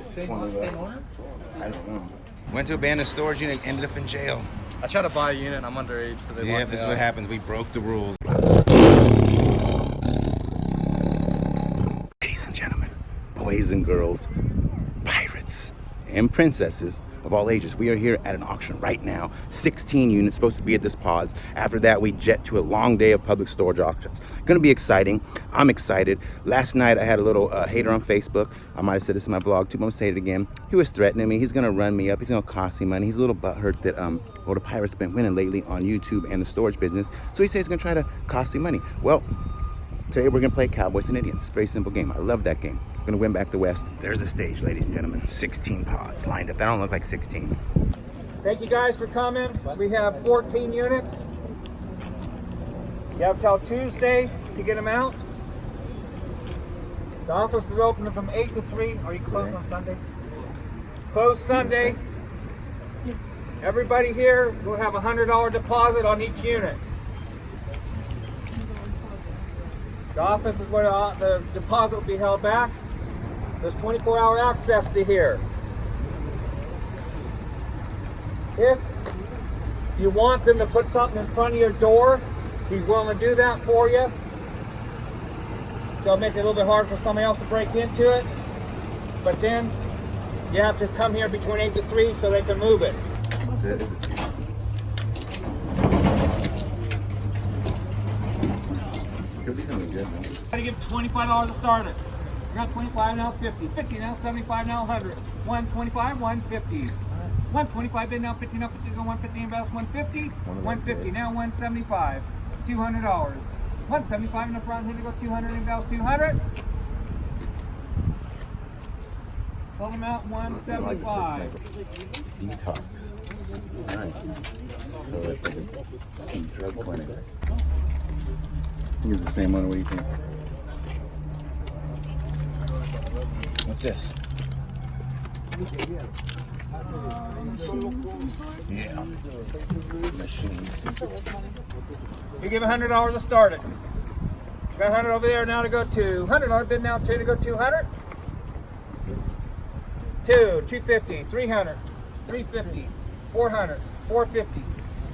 Same owner? I don't know. Went to abandoned storage unit, ended up in jail. I tried to buy a unit and I'm underage, so they Yeah, this is what happens. We broke the rules. Ladies and gentlemen, boys and girls, pirates and princesses of all ages, we are here at an auction right now. 16 units supposed to be at this pods. After that, we jet to a long day of public storage auctions. Gonna be exciting. I'm excited. Last night, I had a little hater on Facebook. I might have said this in my vlog too, but I'm gonna say it again. He was threatening me. He's gonna run me up. He's gonna cost me money. He's a little butthurt that well, the pirates have been winning lately on YouTube and the storage business. So he says he's gonna try to cost me money. Well, today we're gonna play Cowboys and Indians. Very simple game. I love that game. We're gonna win back the West. There's the stage, ladies and gentlemen. 16 pods lined up. That don't look like 16. Thank you guys for coming. We have 14 units. You have till Tuesday to get them out. The office is open from 8 to 3. Are you closed on Sunday? Closed Sunday. Everybody here will have a $100 deposit on each unit. The office is where the deposit will be held back. There's 24-hour access to here. If you want them to put something in front of your door, he's willing to do that for you. So it'll make it a little bit hard for somebody else to break into it. But then you have to come here between 8 to 3 so they can move it. I give $25 to start it. We got 25 now, 50, 50 now, 75 now, 100, 125, 150, 125 bid now, 50 now, 50 go 150 invest 150, 150 now, 175, $200, 175 in the front, here to go 200 invest 200. Total amount 175. Detox. Alright. So it's like a drug clinic. I think it's the same one. What do you think? What's this? Yeah. Machine. You give $100 to start it. You got 100 over there now to go to $100 bid now 2 to go 200. 250, 300, 350, 400, 450.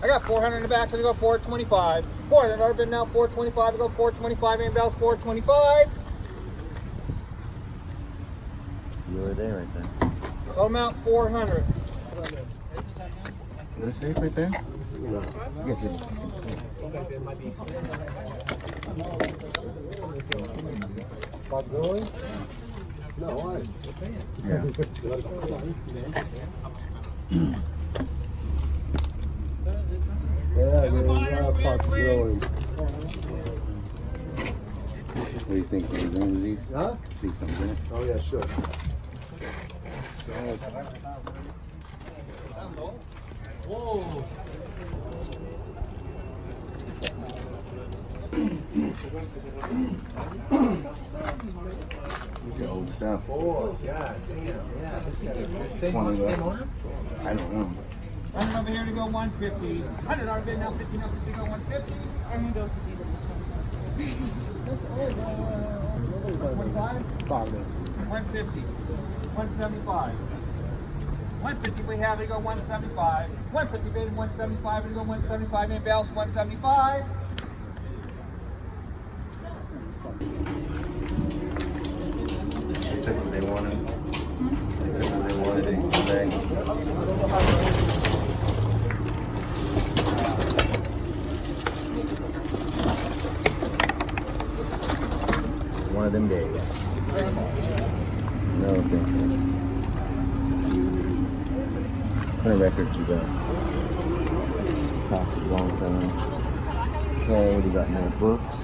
I got 400 in the back, so to go 425. 400 bid now 425 to go 425 and bells 425. You were there right there. Total amount 400. Is it safe right there? No. Yes, it is. About going? No, why? Yeah. Yeah, there's a lot of parts growing. What do you think? Is there these? Huh? See something in it? Oh yeah, sure. Whoa. The old stuff. Oh, yeah, yeah. Same owner? I don't know. 100 over here to go 150. $100 bid now 50 now 50 go 150. And those is usually this one. That's all. 25. 150. 175. 150 we have, we go 175. 150 bid 175, we go 175 in bells 175. They took what they wanted. They took what they wanted in the bag. It's one of them days. No, thank you. What kind of records you got? Casablanca. Okay, what do you got in there? Books.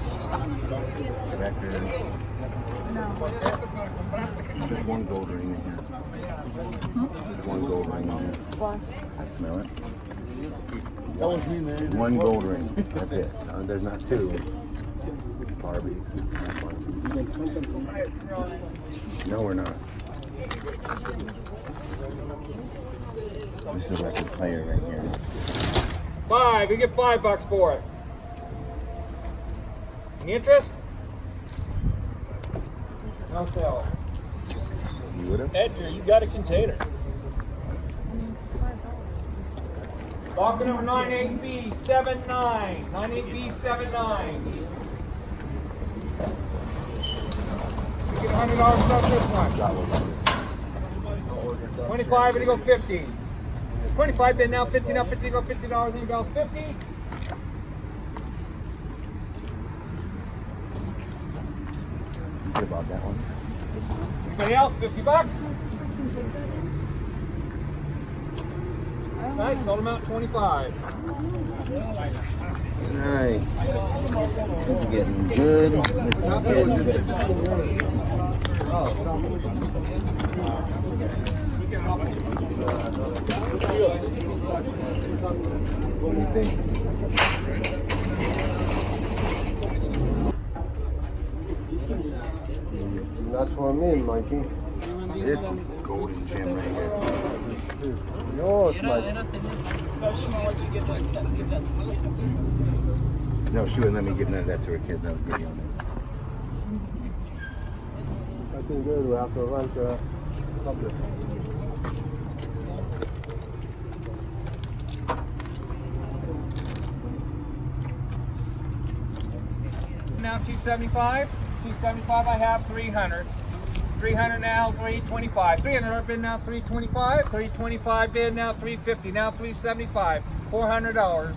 Records. There's one gold ring in here. There's one gold ring in here. Why? I smell it. That was me, man. One gold ring. That's it. There's not two. Barbies. No, we're not. This is a record player right here. 5, we get $5 for it. Any interest? No sale. You would have? Edgar, you got a container. Locker number 98B79. 98B79. You get $100 stuff this one. 25, and you go 50. 25 bid now, 50 now, 50 go $50. Anybody else 50? What about that one? Anybody else 50 bucks? Alright, sold them out 25. Nice. This is getting good. This is getting good. What do you think? Not for me, Mikey. This one's a golden gem right here. This is yours, Mikey. No, she wouldn't let me give none of that to her kids. That was video on I think good. We have to run to public. Now 275. 275 I have 300. 300 now 325. 300 bid now 325. 325 bid now 350. Now 375. $400.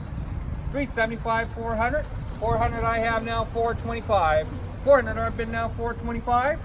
375 400. 400 I have now 425. 400 bid now 425.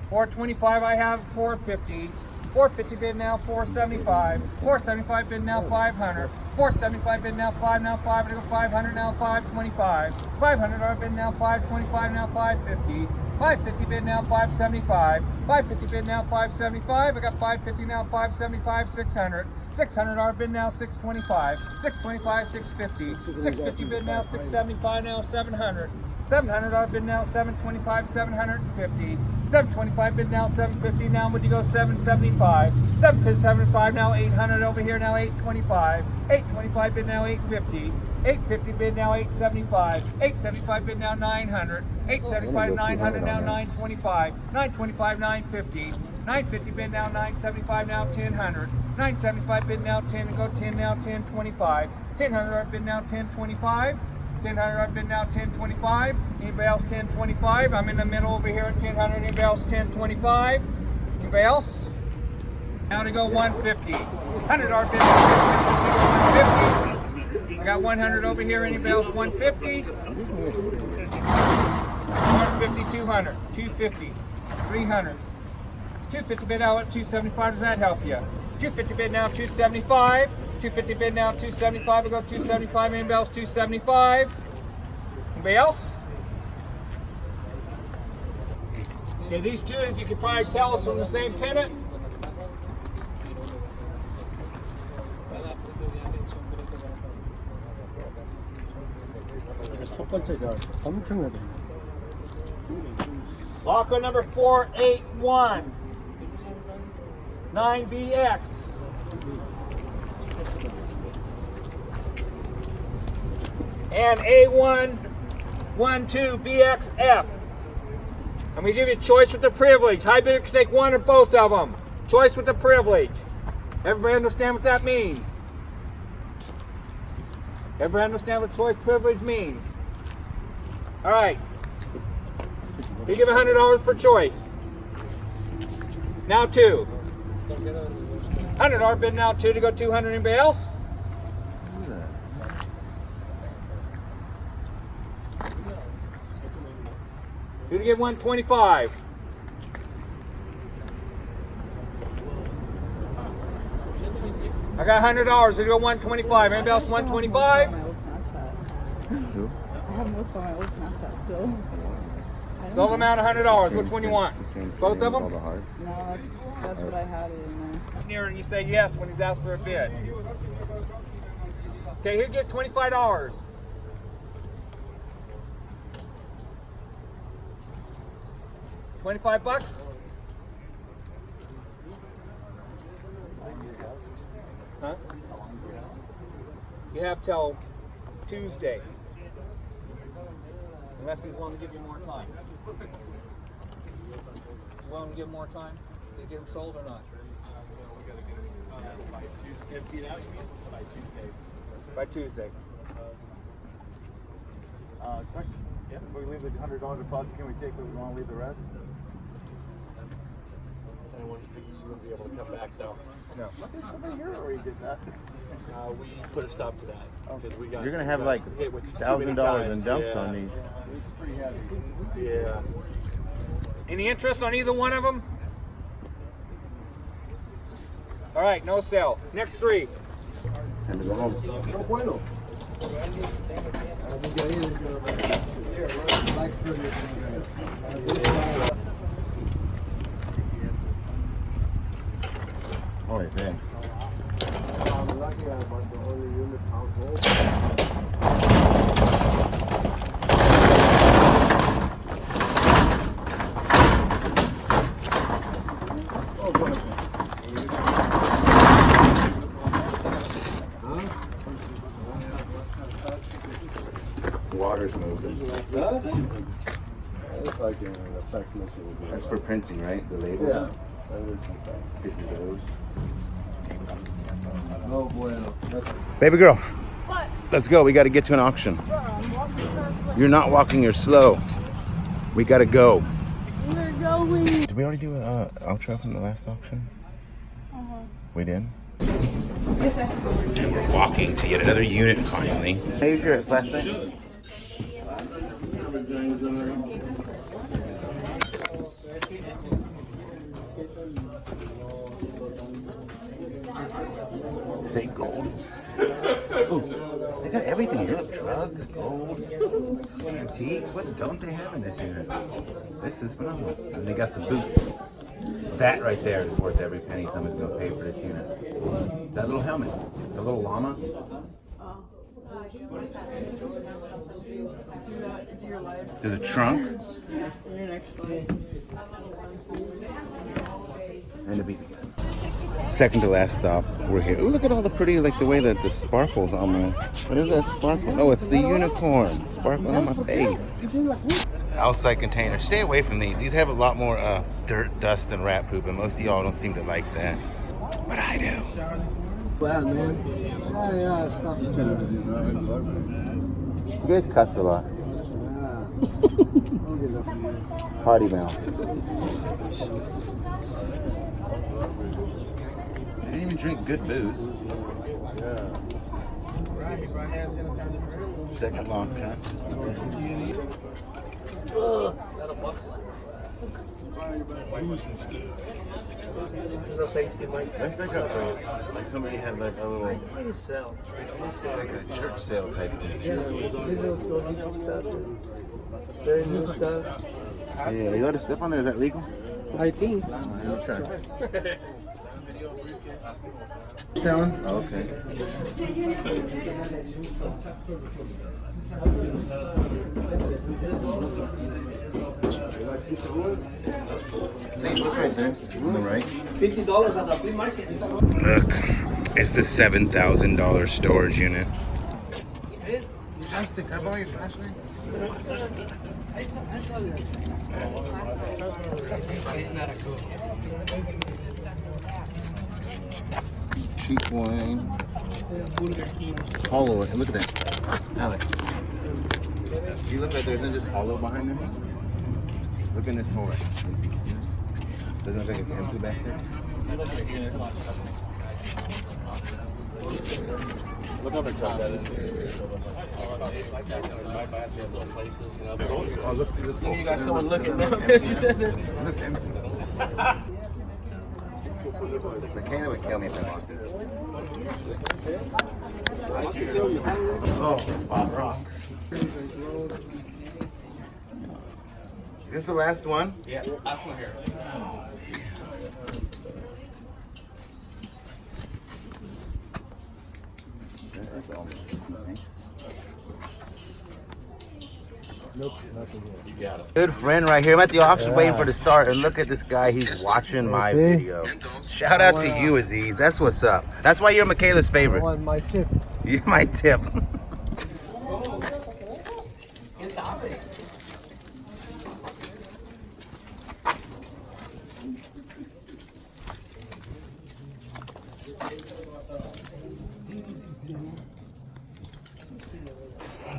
425 I have 450. 450 bid now 475. 475 bid now 500. 475 bid now 5 now 5 to go 500 now 525. 500 are bid now 525 now 550. 550 bid now 575. 550 bid now 575. I got 550 now 575 600. 600 are bid now 625. 625 650. 650 bid now 675 now 700. 700 are bid now 725 750. 725 bid now 750. Now would you go 775? 775 now 800 over here now 825. 825 bid now 850. 850 bid now 875. 875 bid now 900. 875 900 now 925. 925 950. 950 bid now 975 now 1000. 975 bid now 10 and go 10 now 1025. 1000 bid now 1025. 1000 bid now 1025. Anybody else 1025? I'm in the middle over here at 1000. Anybody else 1025? Anybody else? Now to go 150. 100 bid now 150. I got 100 over here. Anybody else 150? 150, 200, 250, 300. 250 bid now at 275. Does that help you? 250 bid now 275. 250 bid now 275. We go 275. Anybody else 275? Anybody else? Okay, these two, as you can probably tell, is from the same tenant. 첫 번째 잘 엄청나다. Locker number 481. 9BX. And A112BXF. I'm going to give you a choice with the privilege. High bidder can take one or both of them. Choice with the privilege. Everybody understand what that means? Everybody understand what choice privilege means? All right. You give $100 for choice. Now two. $100 bid now two to go 200. Anybody else? You to get 125. I got $100 to go 125. Anybody else 125? I have most of my old Snapchat still. Sold them out $100. Which one you want? Both of them? No, that's what I had it in there. Near and you say yes when he's asked for a bid. Okay, here get $25. $25? Huh? You have till Tuesday. Unless he's willing to give you more time. willing to give more time to get them sold or not? By Tuesday. Question. Yeah. If we leave the $100 deposit, can we take what we want to leave the rest? You wouldn't be able to come back though. No. There's somebody here already did that. We put a stop to that because we got. You're gonna have we like got hit with too many $1,000 in times. dumps Yeah. on these. It's pretty heavy. Yeah. Any interest on either one of them? All right, no sell. Next three. Time to go home. No bueno. Holy man. I'm lucky I'm on the only unit household. Water's moving. It's like an effects machine. That's for printing, right? The label? Yeah. That is something. Pictures of those. No bueno. That's Baby girl, What? let's go. We got to get to an auction. Bro, I'm walking so slow. You're not walking, you're slow. We got to go. We're going. Did we already do an outro from the last auction? We did? And we're walking to yet another unit finally. Here's your flashlight. Fake gold. Ooh, they got everything here. Look, drugs, gold, antiques. What don't they have in this unit? This is phenomenal. And they got some boots. That right there is worth every penny someone's gonna pay for this unit. That little helmet, the little llama. Do your life. There's a trunk Your next life. and a BB gun. Second to last stop, we're here. Ooh, look at all the pretty, like the way that the sparkles on my. What is that sparkle? Oh, it's the unicorn sparkling on my face. Outside container. Stay away from these. These have a lot more dirt, dust, and rat poop, and most of y'all don't seem to like that. But I do. bad, man. Yeah, stop the television. You guys cuss a lot. Potty mouth. I didn't even drink good booze. Second long cut. There's no safety light. Looks like like somebody had like a little like a church sale type thing. Yeah, you let us step on there, is that legal? I think. I'll try. Selling? Okay. Please, what's right there? On the right. $50 at the flea market. Look, it's the $7,000 storage unit. It's plastic. I borrow your flashlight. Cheap wine. Hollow. Look at that. Alex. You look like there isn't just hollow behind them? Look in this hole right. Doesn't look like it's empty back there. What number truck that is? Oh, look through this hole. You got someone looking now because you said that. It looks empty. Michaela would kill me if I bought this. Oh, Bob rocks. Is this the last one? Yeah, last one here. Good friend right here. I'm at the auction waiting for the start, and look at this guy. He's watching my video. Shout out to you, Aziz. That's what's up. That's why you're Michaela's favorite. I want my tip. You're my tip.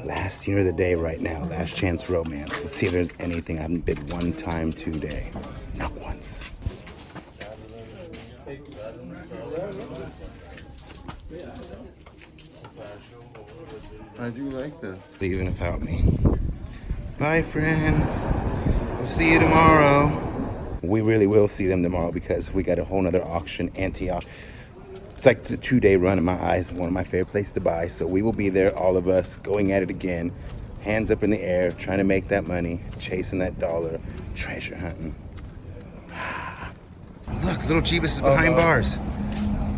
Last unit of the day right now. Last chance romance. Let's see if there's anything. I haven't bid one time today. Not once. I do like this. Leaving without me. Bye, friends. We'll see you tomorrow. We really will see them tomorrow because we got a whole nother auction, Antioch. It's like the 2-day run in my eyes, one of my favorite places to buy. So we will be there, all of us, going at it again. Hands up in the air, trying to make that money, chasing that dollar, treasure hunting. Look, little Jeebus is behind bars.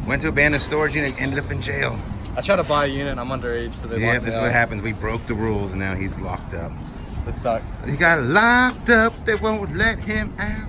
Went to abandoned storage unit, ended up in jail. I tried to buy a unit and I'm underage, so they Yeah, locked this me is what up. happens. We broke the rules and now he's locked up. This sucks. He got locked up, they won't let him out.